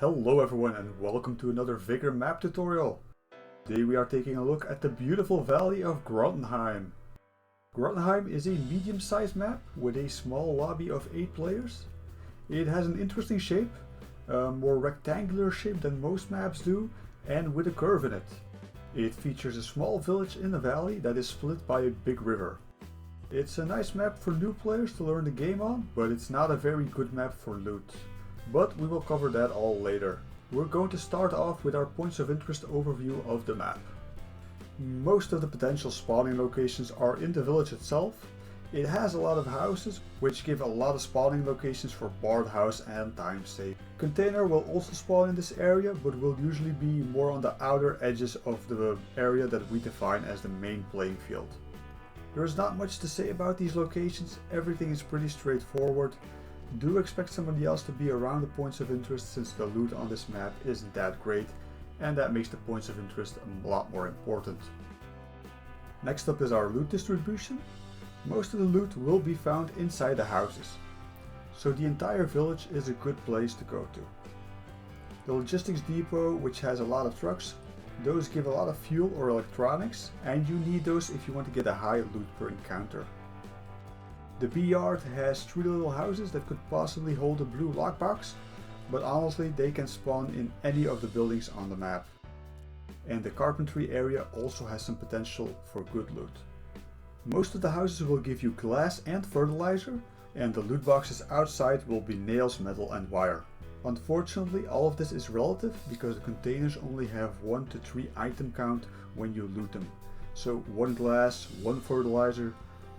Hello everyone and welcome to another Vigor map tutorial. Today we are taking a look at the beautiful valley of Grontheim. Grontheim is a medium-sized map with a small lobby of 8 players. It has an interesting shape, a more rectangular shape than most maps do, and with a curve in it. It features a small village in the valley that is split by a big river. It's a nice map for new players to learn the game on, but it's not a very good map for loot. But we will cover that all later. We're going to start off with our points of interest overview of the map. Most of the potential spawning locations are in the village itself. It has a lot of houses, which give a lot of spawning locations for Bard House and Time Save. Container will also spawn in this area, but will usually be more on the outer edges of the area that we define as the main playing field. There's not much to say about these locations, everything is pretty straightforward. Do expect somebody else to be around the points of interest since the loot on this map isn't that great, and that makes the points of interest a lot more important. Next up is our loot distribution. Most of the loot will be found inside the houses, so the entire village is a good place to go to. The logistics depot, which has a lot of trucks, those give a lot of fuel or electronics, and you need those if you want to get a high loot per encounter. The B yard has 3 little houses that could possibly hold a blue lockbox, but honestly they can spawn in any of the buildings on the map. And the carpentry area also has some potential for good loot. Most of the houses will give you glass and fertilizer, and the loot boxes outside will be nails, metal and wire. Unfortunately, all of this is relative because the containers only have 1 to 3 item count when you loot them. So 1 glass, 1 fertilizer,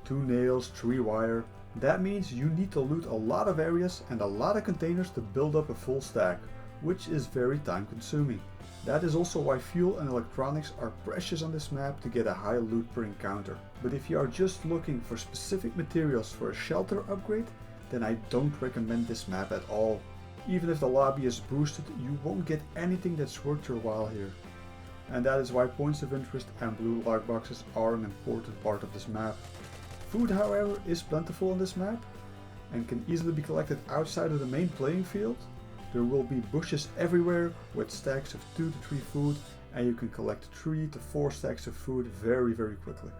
2 nails, 3 wire. That means you need to loot a lot of areas and a lot of containers to build up a full stack, which is very time consuming. That is also why fuel and electronics are precious on this map to get a high loot per encounter. But if you are just looking for specific materials for a shelter upgrade, then I don't recommend this map at all. Even if the lobby is boosted, you won't get anything that's worth your while here. And that is why points of interest and blue lockboxes are an important part of this map. Food, however, is plentiful on this map and can easily be collected outside of the main playing field. There will be bushes everywhere with stacks of 2 to 3 food, and you can collect 3 to 4 stacks of food very quickly.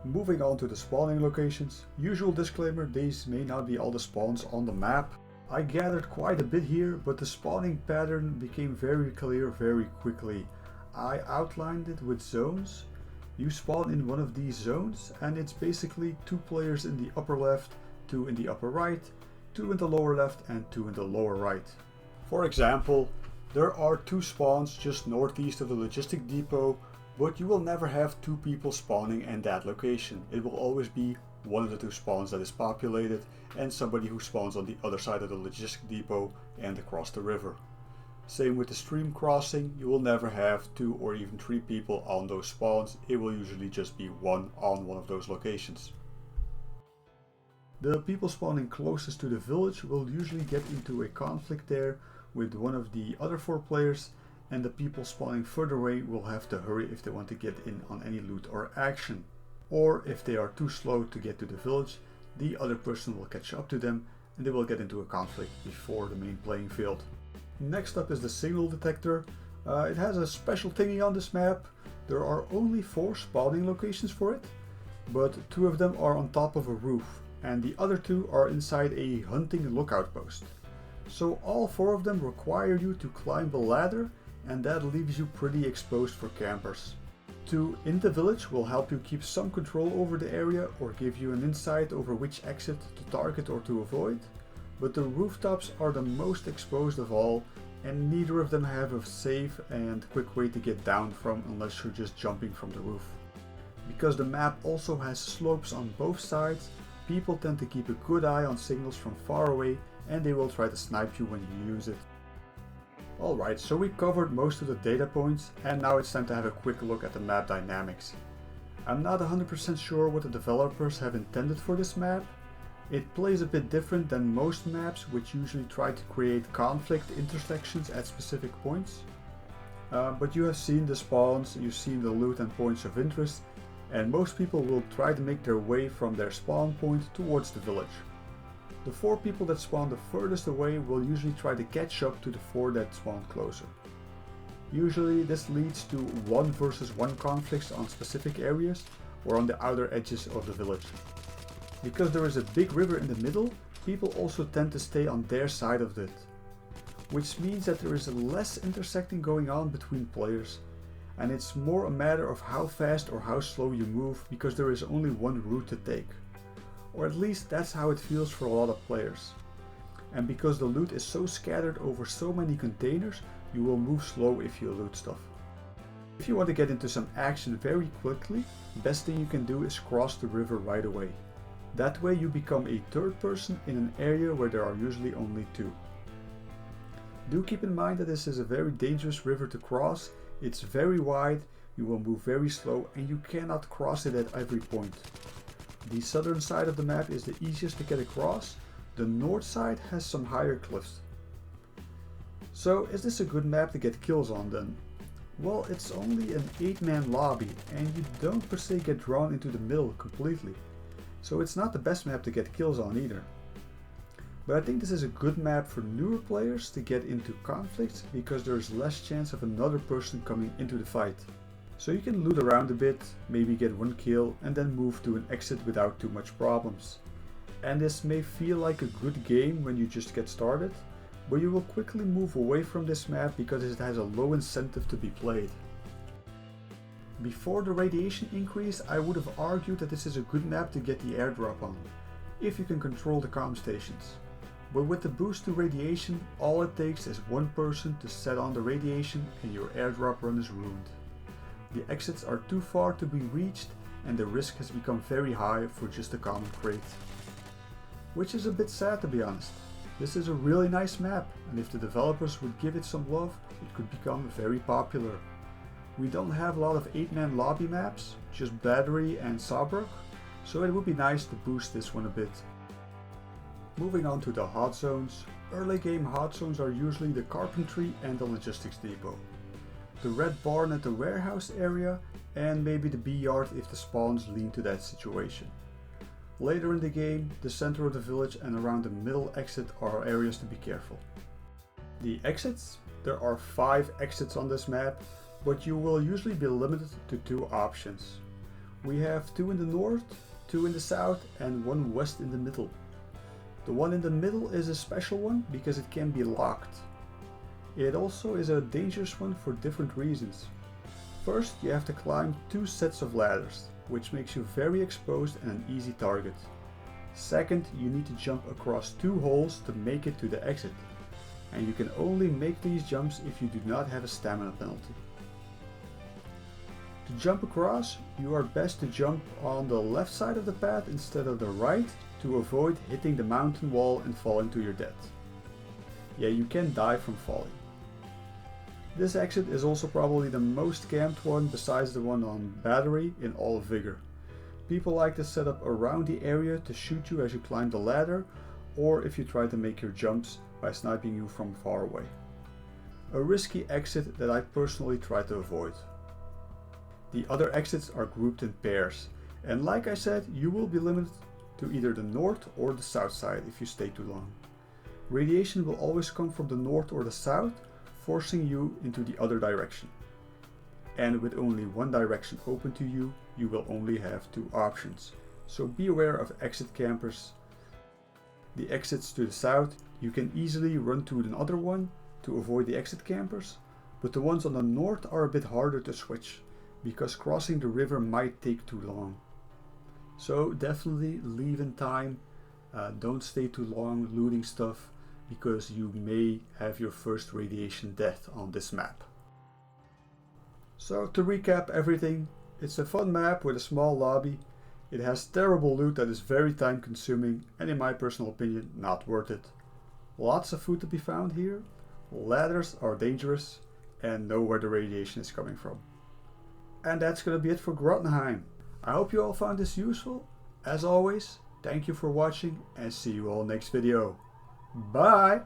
Moving on to the spawning locations. Usual disclaimer, these may not be all the spawns on the map. I gathered quite a bit here, but the spawning pattern became very clear very quickly. I outlined it with zones. You spawn in one of these zones and it's basically 2 players in the upper left, 2 in the upper right, 2 in the lower left and 2 in the lower right. For example, there are 2 spawns just northeast of the logistic depot, but you will never have 2 people spawning in that location. It will always be one of the 2 spawns that is populated and somebody who spawns on the other side of the logistic depot and across the river. Same with the stream crossing, you will never have 2 or even 3 people on those spawns, it will usually just be 1 on one of those locations. The people spawning closest to the village will usually get into a conflict there with one of the other 4 players, and the people spawning further away will have to hurry if they want to get in on any loot or action. Or if they are too slow to get to the village, the other person will catch up to them and they will get into a conflict before the main playing field. Next up is the signal detector. It has a special thingy on this map. There are only 4 spawning locations for it, but 2 of them are on top of a roof and the other 2 are inside a hunting lookout post. So all 4 of them require you to climb a ladder, and that leaves you pretty exposed for campers. 2 in the village will help you keep some control over the area or give you an insight over which exit to target or to avoid. But the rooftops are the most exposed of all, and neither of them have a safe and quick way to get down from unless you're just jumping from the roof. Because the map also has slopes on both sides, people tend to keep a good eye on signals from far away and they will try to snipe you when you use it. Alright, so we covered most of the data points and now it's time to have a quick look at the map dynamics. I'm not 100% sure what the developers have intended for this map. It plays a bit different than most maps, which usually try to create conflict intersections at specific points. But you have seen the spawns, you've seen the loot and points of interest, and most people will try to make their way from their spawn point towards the village. The 4 people that spawn the furthest away will usually try to catch up to the 4 that spawn closer. Usually this leads to 1 versus 1 conflicts on specific areas or on the outer edges of the village. Because there is a big river in the middle, people also tend to stay on their side of it, which means that there is less intersecting going on between players, and it's more a matter of how fast or how slow you move because there is only one route to take. Or at least that's how it feels for a lot of players. And because the loot is so scattered over so many containers, you will move slow if you loot stuff. If you want to get into some action very quickly, the best thing you can do is cross the river right away. That way you become a third person in an area where there are usually only 2. Do keep in mind that this is a very dangerous river to cross. It's very wide, you will move very slow, and you cannot cross it at every point. The southern side of the map is the easiest to get across. The north side has some higher cliffs. So is this a good map to get kills on then? Well, it's only an 8-man lobby and you don't per se get drawn into the middle completely. So it's not the best map to get kills on either. But I think this is a good map for newer players to get into conflicts because there is less chance of another person coming into the fight. So you can loot around a bit, maybe get 1 kill and then move to an exit without too much problems. And this may feel like a good game when you just get started, but you will quickly move away from this map because it has a low incentive to be played. Before the radiation increase, I would have argued that this is a good map to get the airdrop on, if you can control the comm stations. But with the boost to radiation, all it takes is 1 person to set on the radiation and your airdrop run is ruined. The exits are too far to be reached and the risk has become very high for just a common crate. Which is a bit sad, to be honest. This is a really nice map, and if the developers would give it some love, it could become very popular. We don't have a lot of 8-man lobby maps, just Battery and Saarbrück, so it would be nice to boost this one a bit. Moving on to the hot zones. Early game hot zones are usually the carpentry and the logistics depot, the red barn at the warehouse area, and maybe the bee yard if the spawns lean to that situation. Later in the game, the center of the village and around the middle exit are areas to be careful. The exits? There are 5 exits on this map, but you will usually be limited to 2 options. We have 2 in the north, 2 in the south and 1 west in the middle. The one in the middle is a special one because it can be locked. It also is a dangerous one for different reasons. First, you have to climb 2 sets of ladders, which makes you very exposed and an easy target. Second, you need to jump across 2 holes to make it to the exit, and you can only make these jumps if you do not have a stamina penalty. To jump across, you are best to jump on the left side of the path instead of the right to avoid hitting the mountain wall and falling to your death. Yeah, you can die from falling. This exit is also probably the most camped one besides the one on Battery in all of Vigor. People like to set up around the area to shoot you as you climb the ladder, or if you try to make your jumps by sniping you from far away. A risky exit that I personally try to avoid. The other exits are grouped in pairs, and like I said, you will be limited to either the north or the south side if you stay too long. Radiation will always come from the north or the south, forcing you into the other direction. And with only one direction open to you, you will only have 2 options. So be aware of exit campers. The exits to the south, you can easily run to another one to avoid the exit campers, but the ones on the north are a bit harder to switch, because crossing the river might take too long. So definitely leave in time, don't stay too long looting stuff, because you may have your first radiation death on this map. So to recap everything, it's a fun map with a small lobby. It has terrible loot that is very time consuming and in my personal opinion not worth it. Lots of food to be found here, ladders are dangerous and know where the radiation is coming from. And that's gonna be it for Grontheim. I hope you all found this useful. As always, thank you for watching and see you all next video. Bye!